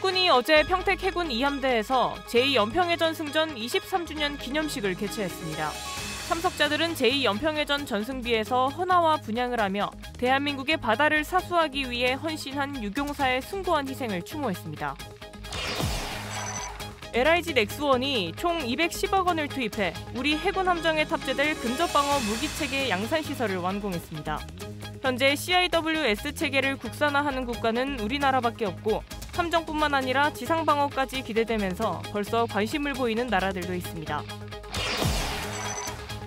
해군이 어제 평택 해군 2함대에서 제2연평해전 승전 23주년 기념식을 개최했습니다. 참석자들은 제2연평해전 전승비에서 헌화와 분향을 하며 대한민국의 바다를 사수하기 위해 헌신한 유경사의 숭고한 희생을 추모했습니다. LIG 넥스원이 총 210억 원을 투입해 우리 해군 함정에 탑재될 근접방어 무기체계 양산시설을 완공했습니다. 현재 CIWS 체계를 국산화하는 국가는 우리나라밖에 없고 함정뿐만 아니라 지상방어까지 기대되면서 벌써 관심을 보이는 나라들도 있습니다.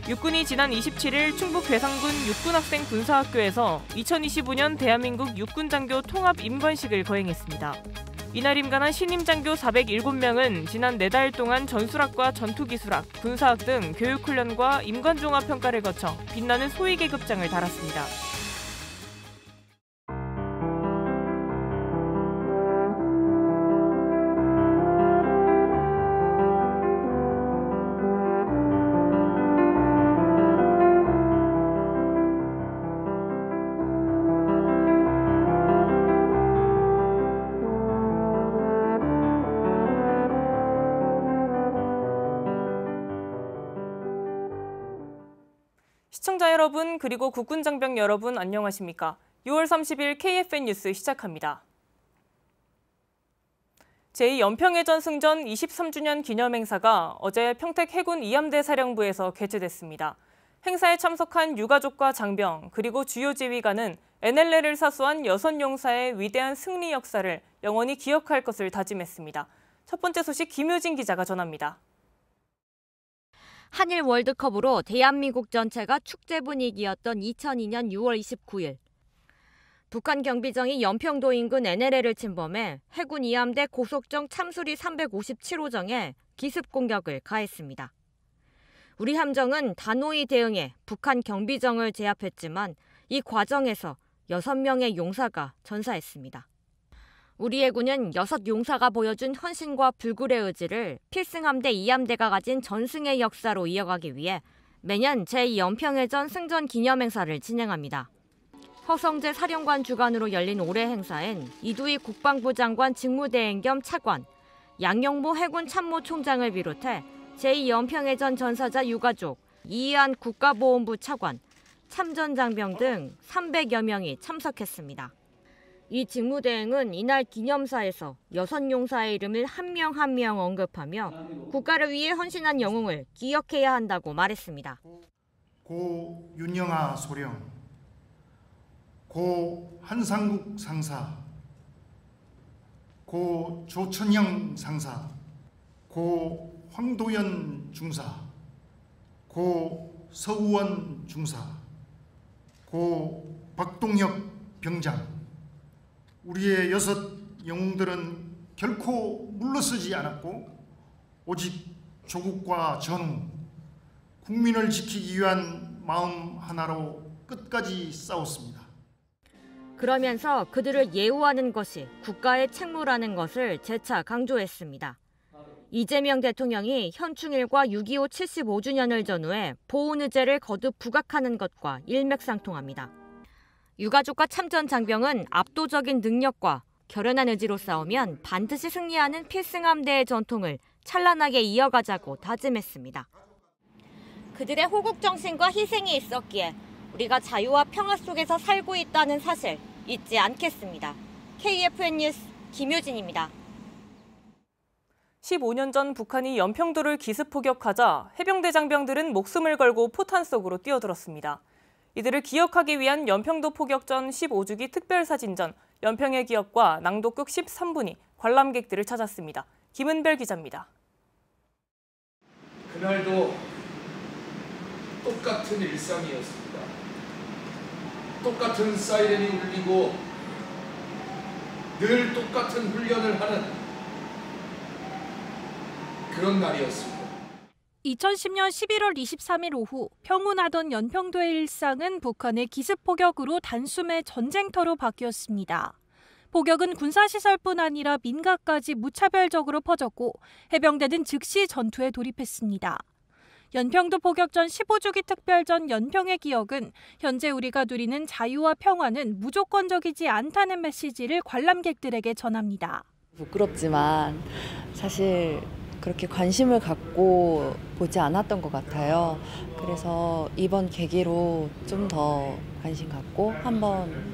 육군이 지난 27일 충북 괴산군 육군학생 군사학교에서 2025년 대한민국 육군장교 통합 임관식을 거행했습니다. 이날 임관한 신임장교 407명은 지난 4달 동안 전술학과 전투기술학, 군사학 등 교육훈련과 임관종합평가를 거쳐 빛나는 소위계급장을 달았습니다. 시청자 여러분 그리고 국군장병 여러분 안녕하십니까? 6월 30일 KFN 뉴스 시작합니다. 제2연평해전 승전 23주년 기념행사가 어제 평택 해군 2함대 사령부에서 개최됐습니다. 행사에 참석한 유가족과 장병 그리고 주요 지휘관은 NLL을 사수한 6용사의 위대한 승리 역사를 영원히 기억할 것을 다짐했습니다. 첫 번째 소식 김효진 기자가 전합니다. 한일 월드컵으로 대한민국 전체가 축제 분위기였던 2002년 6월 29일. 북한 경비정이 연평도 인근 NLL을 침범해 해군 2함대 고속정 참수리 357호정에 기습 공격을 가했습니다. 우리 함정은 단호히 대응해 북한 경비정을 제압했지만 이 과정에서 6명의 용사가 전사했습니다. 우리 해군은 6용사가 보여준 헌신과 불굴의 의지를 필승함대 2함대가 가진 전승의 역사로 이어가기 위해 매년 제2연평해전 승전 기념행사를 진행합니다. 허성재 사령관 주관으로 열린 올해 행사엔 이두희 국방부 장관 직무대행 겸 차관, 양영모 해군 참모총장을 비롯해 제2연평해전 전사자 유가족, 이해한 국가보훈부 차관, 참전장병 등 300여 명이 참석했습니다. 이 직무대행은 이날 기념사에서 6용사의 이름을 한 명 한 명 언급하며 국가를 위해 헌신한 영웅을 기억해야 한다고 말했습니다. 고 윤영아 소령, 고 한상국 상사, 고 조천영 상사, 고 황도연 중사, 고 서우원 중사, 고 박동혁 병장, 우리의 6 영웅들은 결코 물러서지 않았고 오직 조국과 전후, 국민을 지키기 위한 마음 하나로 끝까지 싸웠습니다. 그러면서 그들을 예우하는 것이 국가의 책무라는 것을 재차 강조했습니다. 이재명 대통령이 현충일과 6.25 75주년을 전후해 보훈의제를 거듭 부각하는 것과 일맥상통합니다. 유가족과 참전 장병은 압도적인 능력과 결연한 의지로 싸우면 반드시 승리하는 필승함대의 전통을 찬란하게 이어가자고 다짐했습니다. 그들의 호국 정신과 희생이 있었기에 우리가 자유와 평화 속에서 살고 있다는 사실 잊지 않겠습니다. KFN 뉴스 김효진입니다. 15년 전 북한이 연평도를 기습 포격하자 해병대 장병들은 목숨을 걸고 포탄 속으로 뛰어들었습니다. 이들을 기억하기 위한 연평도 포격전 15주기 특별사진전 연평해 기업과 낭독극 13분이 관람객들을 찾았습니다. 김은별 기자입니다. 그날도 똑같은 일상이었습니다. 똑같은 사이렌이 울리고 늘 똑같은 훈련을 하는 그런 날이었습니다. 2010년 11월 23일 오후 평온하던 연평도의 일상은 북한의 기습포격으로 단숨에 전쟁터로 바뀌었습니다. 포격은 군사시설뿐 아니라 민가까지 무차별적으로 퍼졌고 해병대는 즉시 전투에 돌입했습니다. 연평도 포격전 15주기 특별전 연평해 기억은 현재 우리가 누리는 자유와 평화는 무조건적이지 않다는 메시지를 관람객들에게 전합니다. 부끄럽지만 사실 그렇게 관심을 갖고 보지 않았던 것 같아요. 그래서 이번 계기로 좀 더 관심 갖고 한번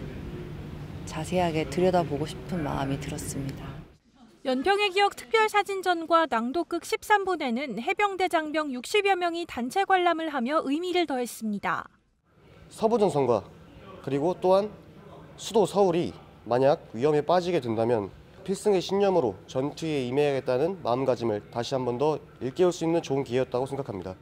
자세하게 들여다보고 싶은 마음이 들었습니다. 연평의 기억 특별사진전과 낭독극 13분에는 해병대 장병 60여 명이 단체 관람을 하며 의미를 더했습니다. 서부전선과 그리고 또한 수도 서울이 만약 위험에 빠지게 된다면 필승의 신념으로 전투에 임해야겠다는 마음가짐을 다시 한 번 더 일깨울 수 있는 좋은 기회였다고 생각합니다.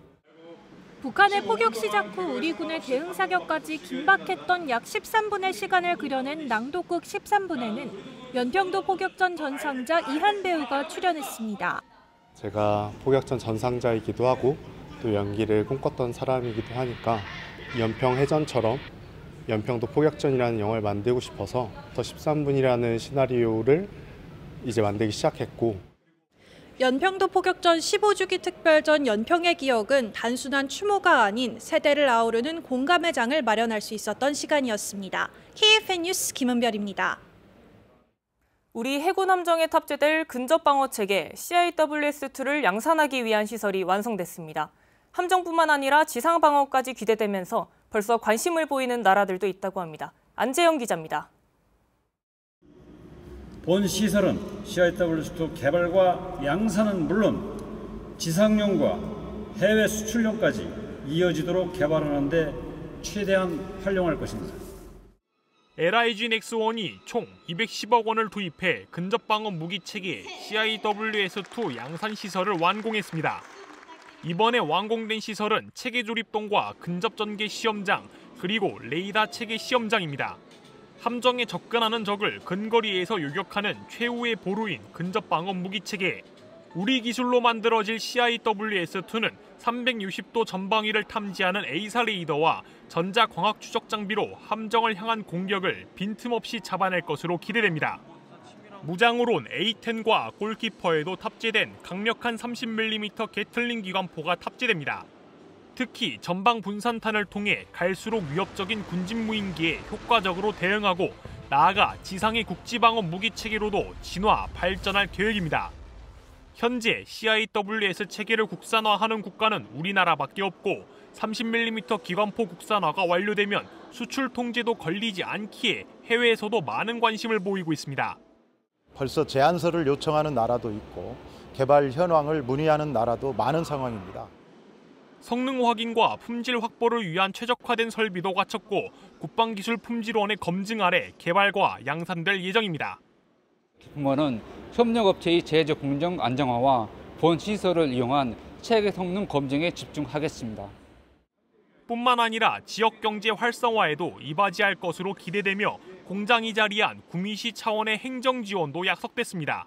북한의 포격 시작 후 우리 군의 대응 사격까지 긴박했던 약 13분의 시간을 그려낸 낭독극 13분에는 연평도 포격전 전상자 이한 배우가 출연했습니다. 제가 포격전 전상자이기도 하고 또 연기를 꿈꿨던 사람이기도 하니까 연평 해전처럼 연평도 포격전이라는 영화를 만들고 싶어서 더 13분이라는 시나리오를 이제 만들기 시작했고, 연평도 포격전 15주기 특별전 연평의 기억은 단순한 추모가 아닌 세대를 아우르는 공감의 장을 마련할 수 있었던 시간이었습니다. KFN 뉴스 김은별입니다. 우리 해군 함정에 탑재될 근접방어 체계 CIWS-2를 양산하기 위한 시설이 완성됐습니다. 함정뿐만 아니라 지상방어까지 기대되면서 벌써 관심을 보이는 나라들도 있다고 합니다. 안재영 기자입니다. 본 시설은 CIWS-2 개발과 양산은 물론 지상용과 해외 수출용까지 이어지도록 개발하는 데 최대한 활용할 것입니다. LIG 넥스1이 총 210억 원을 투입해 근접방어 무기체계 CIWS-2 양산 시설을 완공했습니다. 이번에 완공된 시설은 체계 조립동과 근접전개 시험장, 그리고 레이더 체계 시험장입니다. 함정에 접근하는 적을 근거리에서 요격하는 최후의 보루인 근접방어 무기체계. 우리 기술로 만들어질 CIWS-2는 360도 전방위를 탐지하는 A사 레이더와 전자광학 추적 장비로 함정을 향한 공격을 빈틈없이 잡아낼 것으로 기대됩니다. 무장으론 A-10과 골키퍼에도 탑재된 강력한 30mm 게틀링 기관포가 탑재됩니다. 특히 전방 분산탄을 통해 갈수록 위협적인 군집 무인기에 효과적으로 대응하고 나아가 지상의 국지방어 무기체계로도 진화, 발전할 계획입니다. 현재 CIWS 체계를 국산화하는 국가는 우리나라밖에 없고 30mm 기관포 국산화가 완료되면 수출 통제도 걸리지 않기에 해외에서도 많은 관심을 보이고 있습니다. 벌써 제안서를 요청하는 나라도 있고 개발 현황을 문의하는 나라도 많은 상황입니다. 성능 확인과 품질 확보를 위한 최적화된 설비도 갖췄고 국방기술품질원의 검증 아래 개발과 양산될 예정입니다. 기품원은 협력업체의 제조 공정 안정화와 본 시설을 이용한 체계 성능 검증에 집중하겠습니다. 뿐만 아니라 지역 경제 활성화에도 이바지할 것으로 기대되며 공장이 자리한 구미시 차원의 행정 지원도 약속됐습니다.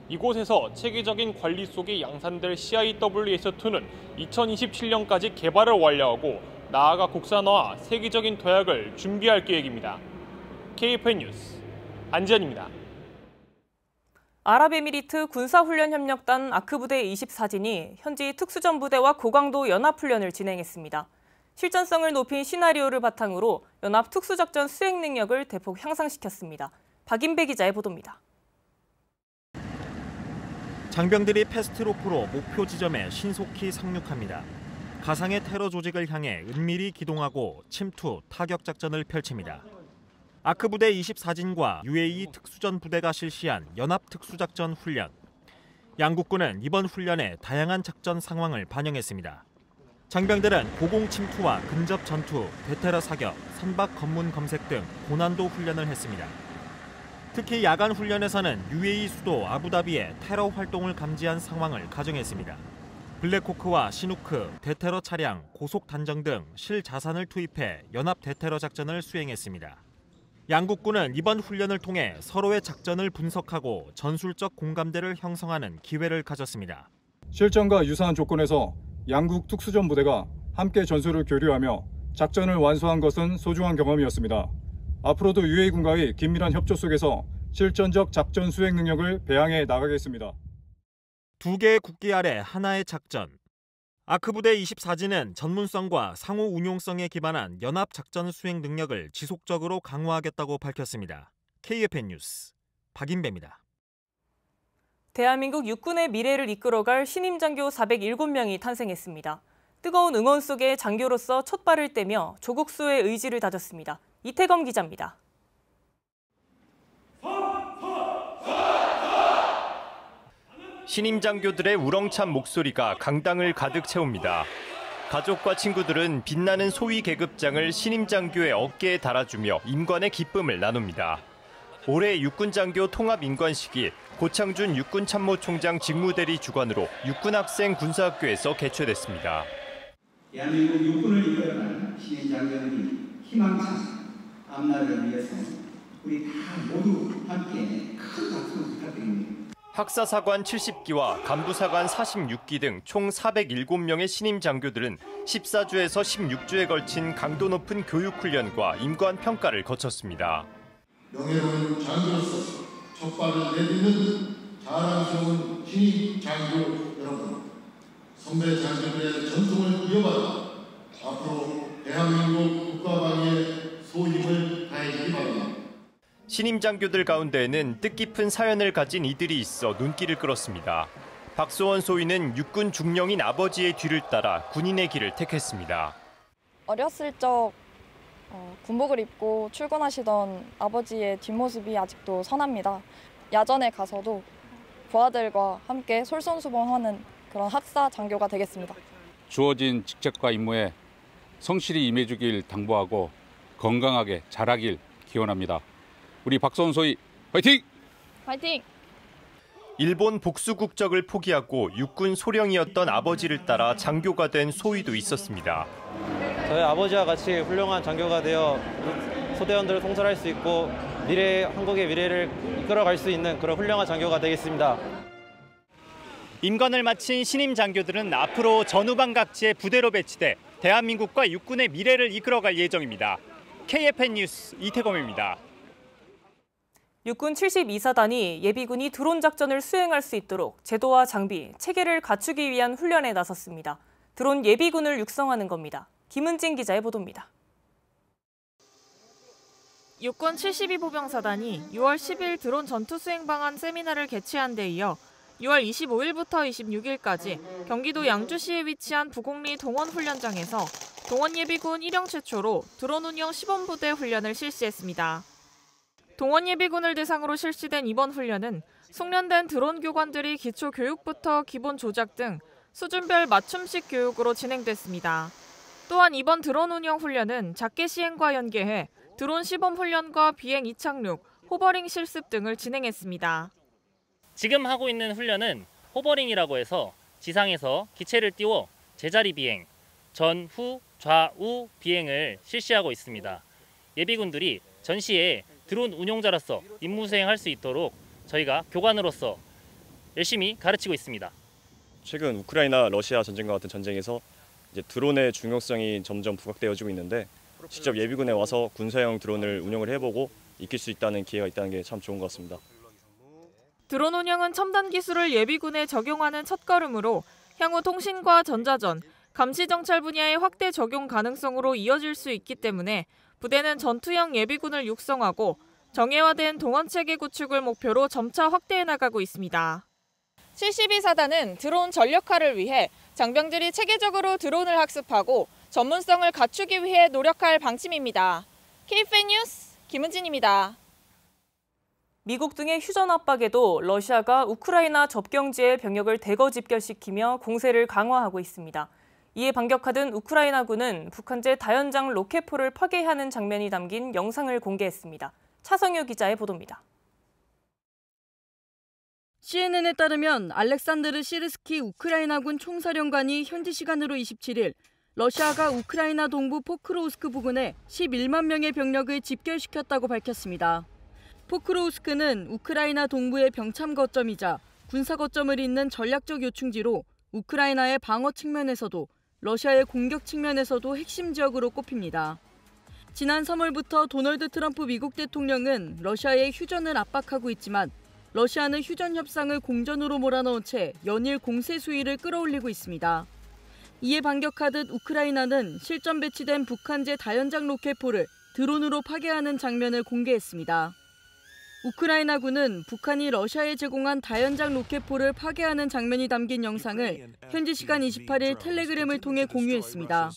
이곳에서 체계적인 관리 속에 양산될 CIWS-2는 2027년까지 개발을 완료하고 나아가 국산화와 세계적인 도약을 준비할 계획입니다. KFN 뉴스 안지현입니다. 아랍에미리트 군사훈련협력단 아크부대 24진이 현지 특수전부대와 고강도 연합훈련을 진행했습니다. 실전성을 높인 시나리오를 바탕으로 연합 특수작전 수행 능력을 대폭 향상시켰습니다. 박인배 기자의 보도입니다. 장병들이 패스트로프로 목표 지점에 신속히 상륙합니다. 가상의 테러 조직을 향해 은밀히 기동하고 침투, 타격 작전을 펼칩니다. 아크부대 24진과 UAE 특수전 부대가 실시한 연합 특수작전 훈련. 양국군은 이번 훈련에 다양한 작전 상황을 반영했습니다. 장병들은 고공 침투와 근접 전투, 대테러 사격, 선박 검문 검색 등 고난도 훈련을 했습니다. 특히 야간 훈련에서는 UAE 수도 아부다비의 테러 활동을 감지한 상황을 가정했습니다. 블랙호크와 시누크, 대테러 차량, 고속 단정 등 실자산을 투입해 연합 대테러 작전을 수행했습니다. 양국군은 이번 훈련을 통해 서로의 작전을 분석하고 전술적 공감대를 형성하는 기회를 가졌습니다. 실전과 유사한 조건에서 양국 특수전 부대가 함께 전술을 교류하며 작전을 완수한 것은 소중한 경험이었습니다. 앞으로도 UA군과의 긴밀한 협조 속에서 실전적 작전 수행 능력을 배양해 나가겠습니다. 두 개의 국기 아래 하나의 작전. 아크부대 24진은 전문성과 상호 운용성에 기반한 연합 작전 수행 능력을 지속적으로 강화하겠다고 밝혔습니다. KFN 뉴스 박인배입니다. 대한민국 육군의 미래를 이끌어갈 신임 장교 407명이 탄생했습니다. 뜨거운 응원 속에 장교로서 첫 발을 떼며 조국수의 의지를 다졌습니다. 이태검 기자입니다. 신임 장교들의 우렁찬 목소리가 강당을 가득 채웁니다. 가족과 친구들은 빛나는 소위 계급장을 신임 장교의 어깨에 달아주며 임관의 기쁨을 나눕니다. 올해 육군장교 통합임관식이 고창준 육군참모총장 직무대리 주관으로 육군학생 군사학교에서 개최됐습니다. 대한민국 육군을 이끌어갈 신임 장교들이 희망찬 앞날을 위해서 우리 다 모두 함께 큰 박수 부탁드립니다. 학사사관 70기와 간부사관 46기 등 총 407명의 신임 장교들은 14주에서 16주에 걸친 강도 높은 교육훈련과 임관평가를 거쳤습니다. 명예로운 장교로서 첫 발을 내딛는 자랑스러운 신임 장교 여러분, 선배 장교들의 전통을 이어받아 앞으로 대한민국 국가방위에 소임을 다해주기 바랍니다. 신임 장교들 가운데에는 뜻깊은 사연을 가진 이들이 있어 눈길을 끌었습니다. 박소원 소위는 육군 중령인 아버지의 뒤를 따라 군인의 길을 택했습니다. 어렸을 적 군복을 입고 출근하시던 아버지의 뒷모습이 아직도 선합니다. 야전에 가서도 부하들과 함께 솔선수범하는 그런 학사 장교가 되겠습니다. 주어진 직책과 임무에 성실히 임해주길 당부하고 건강하게 자라길 기원합니다. 우리 박소원 소위 화이팅! 화이팅! 일본 복수 국적을 포기하고 육군 소령이었던 아버지를 따라 장교가 된 소위도 있었습니다. 저희 아버지와 같이 훌륭한 장교가 되어 소대원들을 통솔할 수 있고 한국의 미래를 이끌어갈 수 있는 그런 훌륭한 장교가 되겠습니다. 임관을 마친 신임 장교들은 앞으로 전후방 각지의 부대로 배치돼 대한민국과 육군의 미래를 이끌어갈 예정입니다. KFN 뉴스 이태검입니다. 육군 72사단이 예비군이 드론 작전을 수행할 수 있도록 제도와 장비, 체계를 갖추기 위한 훈련에 나섰습니다. 드론 예비군을 육성하는 겁니다. 김은진 기자의 보도입니다. 육군 72보병사단이 6월 10일 드론 전투 수행 방안 세미나를 개최한 데 이어 6월 25일부터 26일까지 경기도 양주시에 위치한 부곡리 동원훈련장에서 동원예비군 1형 최초로 드론 운영 시범부대 훈련을 실시했습니다. 동원예비군을 대상으로 실시된 이번 훈련은 숙련된 드론 교관들이 기초 교육부터 기본 조작 등 수준별 맞춤식 교육으로 진행됐습니다. 또한 이번 드론 운영 훈련은 작계 시행과 연계해 드론 시범 훈련과 비행 이착륙, 호버링 실습 등을 진행했습니다. 지금 하고 있는 훈련은 호버링이라고 해서 지상에서 기체를 띄워 제자리 비행, 전, 후, 좌우 비행을 실시하고 있습니다. 예비군들이 전시에 드론 운용자로서 임무 수행할 수 있도록 저희가 교관으로서 열심히 가르치고 있습니다. 최근 우크라이나 러시아 전쟁과 같은 전쟁에서 이제 드론의 중요성이 점점 부각되어지고 있는데 직접 예비군에 와서 군사용 드론을 운영을 해보고 익힐 수 있다는 기회가 있다는 게 참 좋은 것 같습니다. 드론 운영은 첨단 기술을 예비군에 적용하는 첫걸음으로 향후 통신과 전자전, 감시 정찰 분야의 확대 적용 가능성으로 이어질 수 있기 때문에 부대는 전투형 예비군을 육성하고 정예화된 동원체계 구축을 목표로 점차 확대해 나가고 있습니다. 72사단은 드론 전력화를 위해 장병들이 체계적으로 드론을 학습하고 전문성을 갖추기 위해 노력할 방침입니다. KFN 뉴스 김은진입니다. 미국 등의 휴전 압박에도 러시아가 우크라이나 접경지에 병력을 대거 집결시키며 공세를 강화하고 있습니다. 이에 반격하던 우크라이나군은 북한제 다연장 로켓포를 파괴하는 장면이 담긴 영상을 공개했습니다. 차성효 기자의 보도입니다. CNN에 따르면 알렉산드르 시르스키 우크라이나군 총사령관이 현지 시간으로 27일 러시아가 우크라이나 동부 포크로우스크 부근에 11만 명의 병력을 집결시켰다고 밝혔습니다. 포크로우스크는 우크라이나 동부의 병참 거점이자 군사 거점을 잇는 전략적 요충지로 우크라이나의 방어 측면에서도 러시아의 공격 측면에서도 핵심 지역으로 꼽힙니다. 지난 3월부터 도널드 트럼프 미국 대통령은 러시아의 휴전을 압박하고 있지만 러시아는 휴전 협상을 공전으로 몰아넣은 채 연일 공세 수위를 끌어올리고 있습니다. 이에 반격하듯 우크라이나는 실전 배치된 북한제 다연장 로켓포를 드론으로 파괴하는 장면을 공개했습니다. 우크라이나군은 북한이 러시아에 제공한 다연장 로켓포를 파괴하는 장면이 담긴 영상을 현지 시간 28일 텔레그램을 통해 공유했습니다.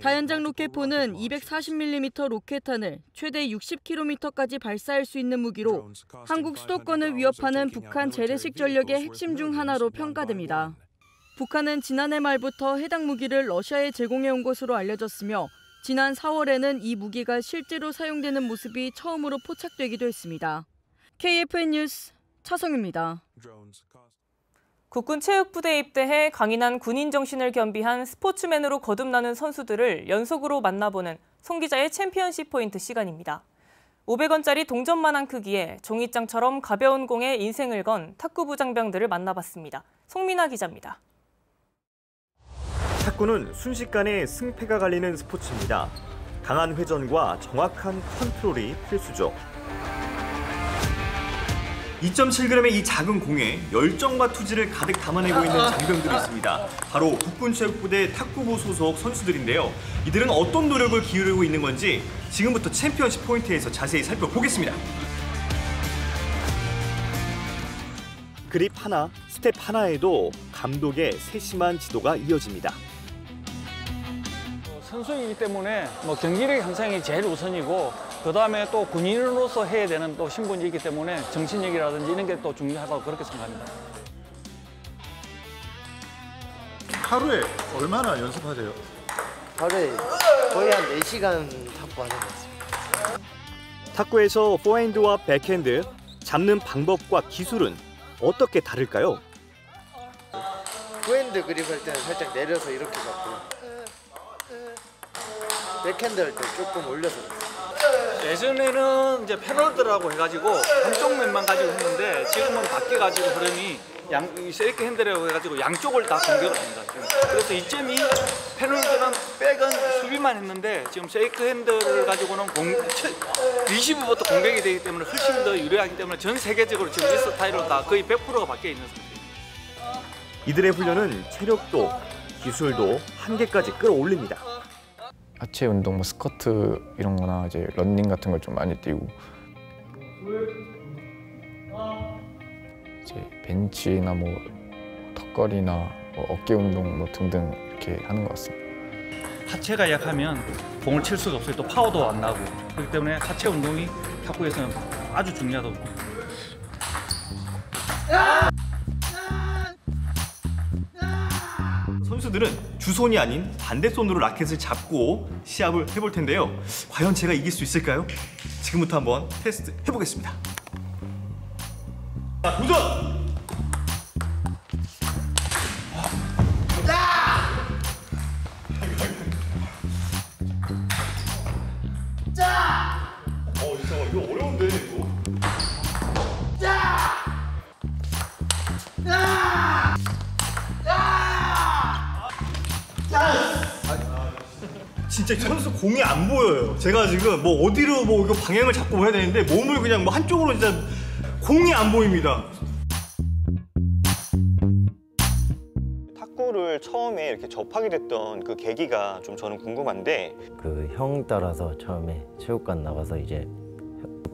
다연장 로켓포는 240mm 로켓탄을 최대 60km까지 발사할 수 있는 무기로 한국 수도권을 위협하는 북한 재래식 전력의 핵심 중 하나로 평가됩니다. 북한은 지난해 말부터 해당 무기를 러시아에 제공해온 것으로 알려졌으며 지난 4월에는 이 무기가 실제로 사용되는 모습이 처음으로 포착되기도 했습니다. KFN 뉴스 차성입니다. 국군 체육부대에 입대해 강인한 군인 정신을 겸비한 스포츠맨으로 거듭나는 선수들을 연속으로 만나보는 송 기자의 챔피언십 포인트 시간입니다. 500원짜리 동전만한 크기에 종이장처럼 가벼운 공에 인생을 건 탁구부 장병들을 만나봤습니다. 송민아 기자입니다. 탁구는 순식간에 승패가 갈리는 스포츠입니다. 강한 회전과 정확한 컨트롤이 필수죠. 2.7g의 이 작은 공에 열정과 투지를 가득 담아내고 있는 장병들이 있습니다. 바로 국군체육부대 탁구부 소속 선수들인데요. 이들은 어떤 노력을 기울이고 있는 건지 지금부터 챔피언십 포인트에서 자세히 살펴보겠습니다. 그립 하나, 스텝 하나에도 감독의 세심한 지도가 이어집니다. 선수이기 때문에 경기력 향상이 제일 우선이고 그다음에 또 군인으로서 해야 되는 또 신분이기 때문에 정신력이라든지 이런 게 또 중요하다고 그렇게 생각합니다. 하루에 얼마나 연습하세요? 하루에 거의 한 4시간 탁구 하는 것 같습니다. 탁구에서 포핸드와 백핸드, 잡는 방법과 기술은 어떻게 다를까요? 포핸드 그립할 때는 살짝 내려서 이렇게 잡고 백핸드 할 때 조금 올려서 예전에는 이제 패널들하고 해가지고 한쪽 면만 가지고 했는데 지금은 바뀌어가지고 흐름이 세이크 핸드라고 해가지고 양쪽을 다 공격을 합니다. 지금. 그래서 이점이 패널들은 백은 수비만 했는데 지금 세이크 핸드를 가지고는 리시브부터 공격이 되기 때문에 훨씬 더 유리하기 때문에 전 세계적으로 지금 이 스타일로 다 거의 100%가 바뀌어 있는 상태입니다. 이들의 훈련은 체력도 기술도 한계까지 끌어올립니다. 하체 운동, 스쿼트 이런 거나 이제 런닝 같은 걸 좀 많이 뛰고 이제 벤치나 턱걸이나 어깨 운동 등등 이렇게 하는 것 같습니다. 하체가 약하면 공을 칠 수가 없어요. 또 파워도 안 나고 그렇기 때문에 하체 운동이 탁구에서는 아주 중요하다고. 선수들은 주손이 아닌 반대손으로 라켓을 잡고 시합을 해볼 텐데요. 과연 제가 이길 수 있을까요? 지금부터 한번 테스트 해보겠습니다. 자, 도전! 진짜 이거 어려운데 이거. 진짜 선수 공이 안 보여요. 제가 지금 어디로 이거 방향을 잡고 해야 되는데 몸을 그냥 한쪽으로 진짜 공이 안 보입니다. 탁구를 처음에 이렇게 접하게 됐던 그 계기가 좀 저는 궁금한데 그 형 따라서 처음에 체육관 나가서 이제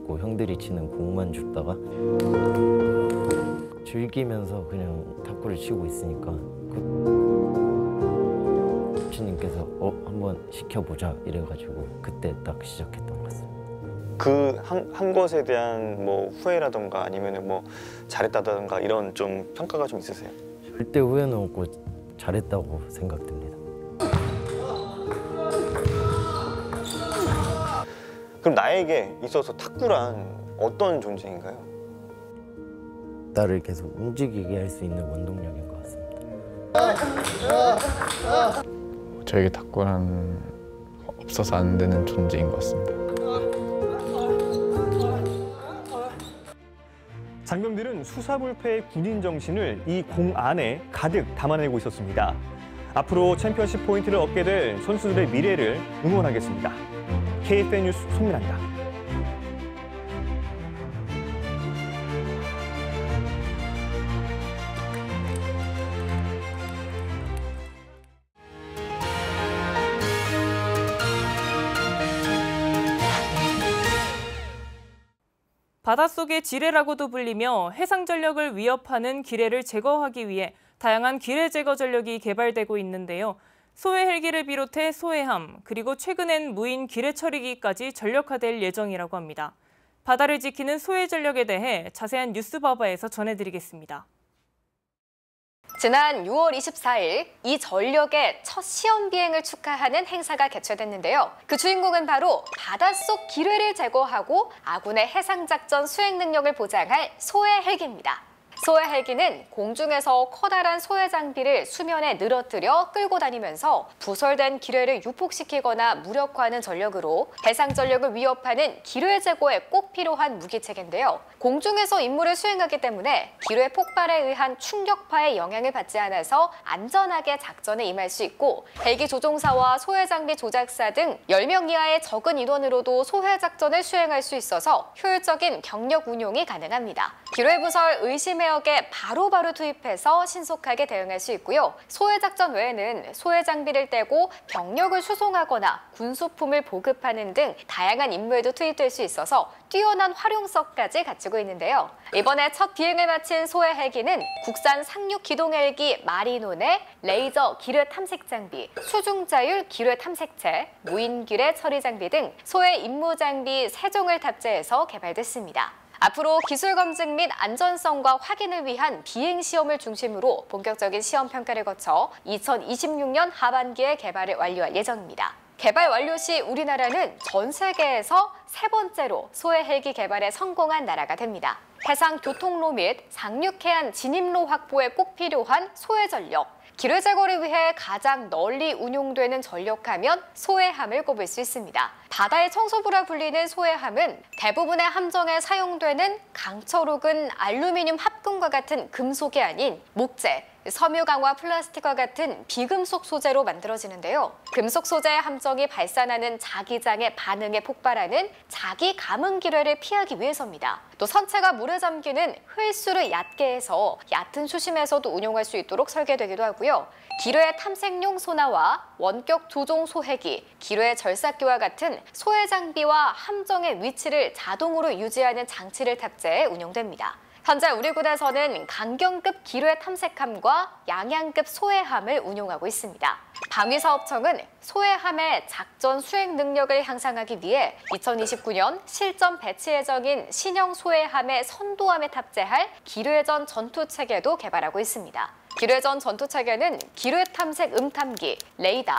형들이 치는 공만 줍다가 즐기면서 그냥 탁구를 치고 있으니까 코치님께서 한번 시켜보자 이래가지고 그때 딱 시작했던 것 같습니다. 그 한 것에 대한 후회라던가 아니면 잘했다던가 이런 좀 평가가 좀 있으세요? 절대 후회는 없고 잘했다고 생각됩니다. 그럼 나에게 있어서 탁구란 어떤 존재인가요? 나를 계속 움직이게 할 수 있는 원동력인 것 같습니다. 저에게 탁구란 없어서 안 되는 존재인 것 같습니다. 장병들은 수사불패의 군인 정신을 이 공 안에 가득 담아내고 있었습니다. 앞으로 챔피언십 포인트를 얻게 될 선수들의 미래를 응원하겠습니다. KFN 뉴스 송민아입니다. 바닷속의 지뢰라고도 불리며 해상 전력을 위협하는 기뢰를 제거하기 위해 다양한 기뢰 제거 전력이 개발되고 있는데요. 소해 헬기를 비롯해 소해함, 그리고 최근엔 무인 기뢰 처리기까지 전력화될 예정이라고 합니다. 바다를 지키는 소해 전력에 대해 자세한 뉴스바바에서 전해드리겠습니다. 지난 6월 24일 이 전력의 첫 시험 비행을 축하하는 행사가 개최됐는데요. 그 주인공은 바로 바닷속 기뢰를 제거하고 아군의 해상작전 수행 능력을 보장할 소해 헬기입니다. 소해 헬기는 공중에서 커다란 소해 장비를 수면에 늘어뜨려 끌고 다니면서 부설된 기뢰를 유폭시키거나 무력화하는 전력으로 해상 전력을 위협하는 기뢰 제거에 꼭 필요한 무기체계인데요. 공중에서 임무를 수행하기 때문에 기뢰 폭발에 의한 충격파의 영향을 받지 않아서 안전하게 작전에 임할 수 있고 헬기 조종사와 소해 장비 조작사 등 10명 이하의 적은 인원으로도 소해 작전을 수행할 수 있어서 효율적인 경력 운용이 가능합니다. 기뢰 부설 의심의 역에 바로바로 투입해서 신속하게 대응할 수 있고요. 소해 작전 외에는 소해 장비를 떼고 병력을 수송하거나 군수품을 보급하는 등 다양한 임무에도 투입될 수 있어서 뛰어난 활용성까지 갖추고 있는데요. 이번에 첫 비행을 마친 소해 헬기는 국산 상륙 기동 헬기 마리논의 레이저 기뢰 탐색 장비, 수중자율 기뢰 탐색체, 무인 기뢰 처리 장비 등 소해 임무 장비 3종을 탑재해서 개발됐습니다. 앞으로 기술 검증 및 안전성과 확인을 위한 비행 시험을 중심으로 본격적인 시험 평가를 거쳐 2026년 하반기에 개발을 완료할 예정입니다. 개발 완료 시 우리나라는 전 세계에서 3번째로 소해 헬기 개발에 성공한 나라가 됩니다. 해상 교통로 및 상륙해안 진입로 확보에 꼭 필요한 소해 전력. 기뢰 제거를 위해 가장 널리 운용되는 전력하면 소해함을 꼽을 수 있습니다. 바다의 청소부라 불리는 소해함은 대부분의 함정에 사용되는 강철 혹은 알루미늄 합금과 같은 금속이 아닌 목재, 섬유 강화 플라스틱과 같은 비금속 소재로 만들어지는데요. 금속 소재의 함정이 발산하는 자기장의 반응에 폭발하는 자기 감응 기뢰를 피하기 위해서입니다. 또 선체가 물에 잠기는 휠수를 얕게 해서 얕은 수심에서도 운용할 수 있도록 설계되기도 하고요. 기뢰 탐색용 소나와 원격 조종 소해기, 기뢰 절삭기와 같은 소해 장비와 함정의 위치를 자동으로 유지하는 장치를 탑재해 운용됩니다. 현재 우리 군에서는 강경급 기뢰 탐색함과 양양급 소해함을 운용하고 있습니다. 방위사업청은 소해함의 작전 수행 능력을 향상하기 위해 2029년 실전 배치 예정인 신형 소해함의 선도함에 탑재할 기뢰전 전투체계도 개발하고 있습니다. 기뢰전 전투체계는 기뢰 탐색 음탐기, 레이더,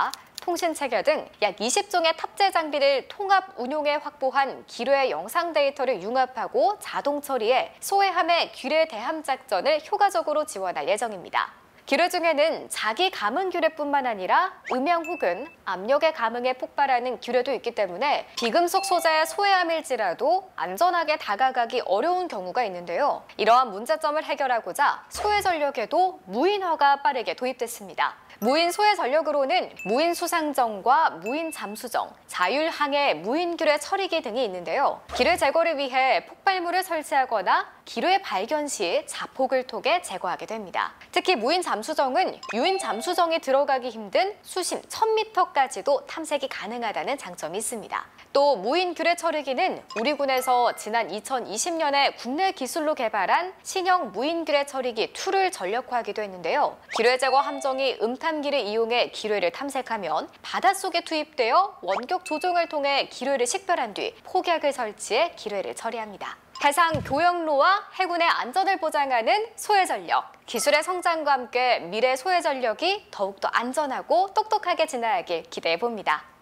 통신체계 등 약 20종의 탑재 장비를 통합 운용에 확보한 기뢰 영상 데이터를 융합하고 자동 처리해 소해함의 기뢰 대함 작전을 효과적으로 지원할 예정입니다. 기뢰 중에는 자기 감응 기뢰뿐만 아니라 음영 혹은 압력의 감응에 폭발하는 기뢰도 있기 때문에 비금속 소재의 소해함일지라도 안전하게 다가가기 어려운 경우가 있는데요. 이러한 문제점을 해결하고자 소해 전력에도 무인화가 빠르게 도입됐습니다. 무인 소해 전력으로는 무인 수상정과 무인 잠수정, 자율항해 무인 기뢰 처리기 등이 있는데요. 기뢰 제거를 위해 폭발물을 설치하거나 기뢰 발견 시 자폭을 통해 제거하게 됩니다. 특히 무인 잠수정은 유인 잠수정이 들어가기 힘든 수심 1000m까지도 탐색이 가능하다는 장점이 있습니다. 또 무인 기뢰 처리기는 우리 군에서 지난 2020년에 국내 기술로 개발한 신형 무인 기뢰 처리기 2를 전력화하기도 했는데요. 기뢰 제거 함정이 음탐기를 이용해 기뢰를 탐색하면 바닷속에 투입되어 원격 조종을 통해 기뢰를 식별한 뒤 폭약을 설치해 기뢰를 처리합니다. 해상 교역로와 해군의 안전을 보장하는 소해 전력. 기술의 성장과 함께 미래 소해 전력이 더욱더 안전하고 똑똑하게 진화하길 기대해봅니다.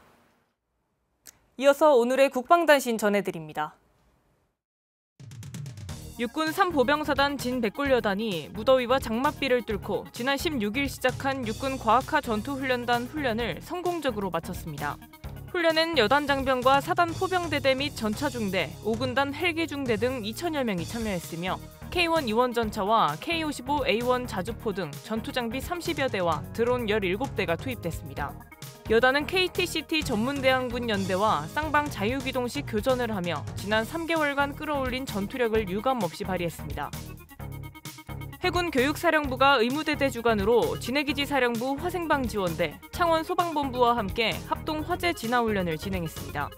이어서 오늘의 국방단신 전해드립니다. 육군 3보병사단 진백골여단이 무더위와 장맛비를 뚫고 지난 16일 시작한 육군 과학화 전투훈련단 훈련을 성공적으로 마쳤습니다. 훈련엔 여단 장병과 사단 포병대대 및 전차중대, 5군단 헬기중대 등 2천여 명이 참여했으며 K1 이원전차와 K55A1 자주포 등 전투장비 30여 대와 드론 17대가 투입됐습니다. 여단은 KTCT 전문대항군 연대와 쌍방 자유기동식 교전을 하며 지난 3개월간 끌어올린 전투력을 유감없이 발휘했습니다. 해군 교육사령부가 의무대대 주관으로 진해기지 사령부 화생방 지원대, 창원 소방본부와 함께 합동 화재 진화훈련을 진행했습니다.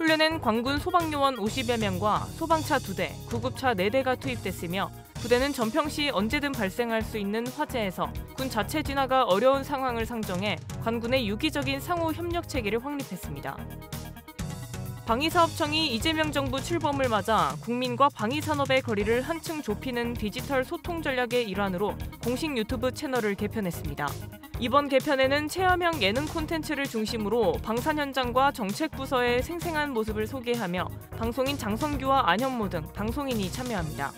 훈련엔 관군 소방요원 50여 명과 소방차 2대, 구급차 4대가 투입됐으며 부대는 전평 시 언제든 발생할 수 있는 화재에서 군 자체 진화가 어려운 상황을 상정해 관군의 유기적인 상호 협력 체계를 확립했습니다. 방위사업청이 이재명 정부 출범을 맞아 국민과 방위산업의 거리를 한층 좁히는 디지털 소통 전략의 일환으로 공식 유튜브 채널을 개편했습니다. 이번 개편에는 체험형 예능 콘텐츠를 중심으로 방산 현장과 정책 부서의 생생한 모습을 소개하며 방송인 장성규와 안현모 등 방송인이 참여합니다.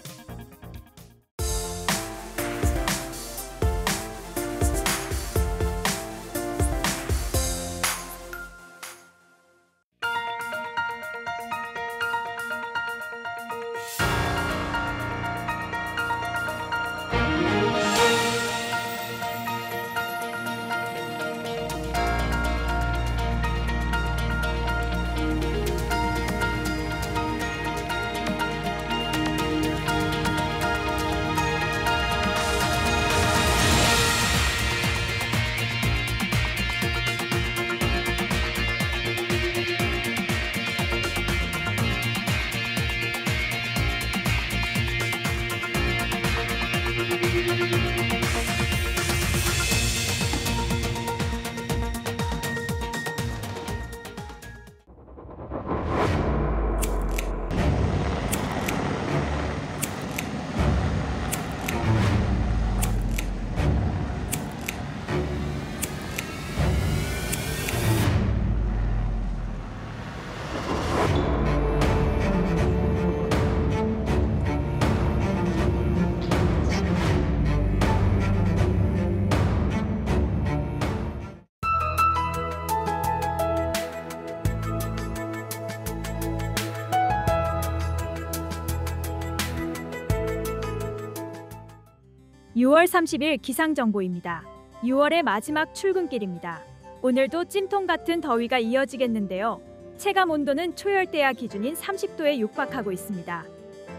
(6월 30일) 기상정보입니다. 6월의 마지막 출근길입니다. 오늘도 찜통 같은 더위가 이어지겠는데요. 체감 온도는 초열대야 기준인 30도에 육박하고 있습니다.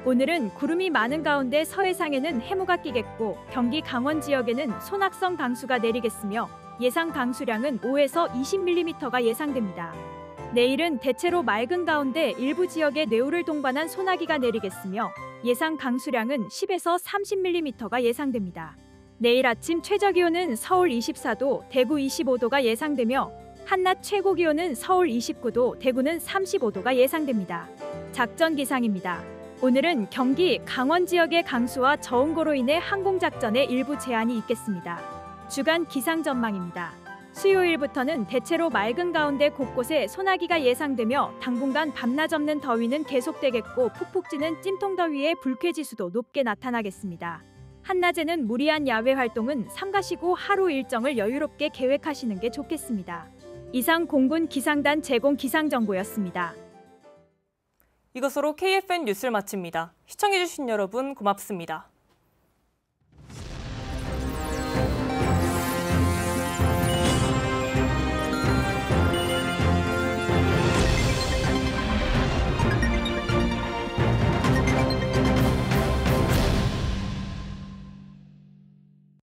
오늘은 구름이 많은 가운데 서해상에는 해무가 끼겠고 경기 강원 지역에는 소낙성 강수가 내리겠으며 예상 강수량은 5에서 20mm가 예상됩니다. 내일은 대체로 맑은 가운데 일부 지역에 뇌우를 동반한 소나기가 내리겠으며 예상 강수량은 10에서 30mm가 예상됩니다. 내일 아침 최저기온은 서울 24도, 대구 25도가 예상되며 한낮 최고기온은 서울 29도, 대구는 35도가 예상됩니다. 작전 기상입니다. 오늘은 경기, 강원 지역의 강수와 저온고로 인해 항공작전에 일부 제한이 있겠습니다. 주간 기상 전망입니다. 수요일부터는 대체로 맑은 가운데 곳곳에 소나기가 예상되며 당분간 밤낮 없는 더위는 계속되겠고 푹푹 찌는 찜통더위에 불쾌지수도 높게 나타나겠습니다. 한낮에는 무리한 야외 활동은 삼가시고 하루 일정을 여유롭게 계획하시는 게 좋겠습니다. 이상 공군 기상단 제공 기상정보였습니다. 이것으로 KFN 뉴스를 마칩니다. 시청해주신 여러분 고맙습니다.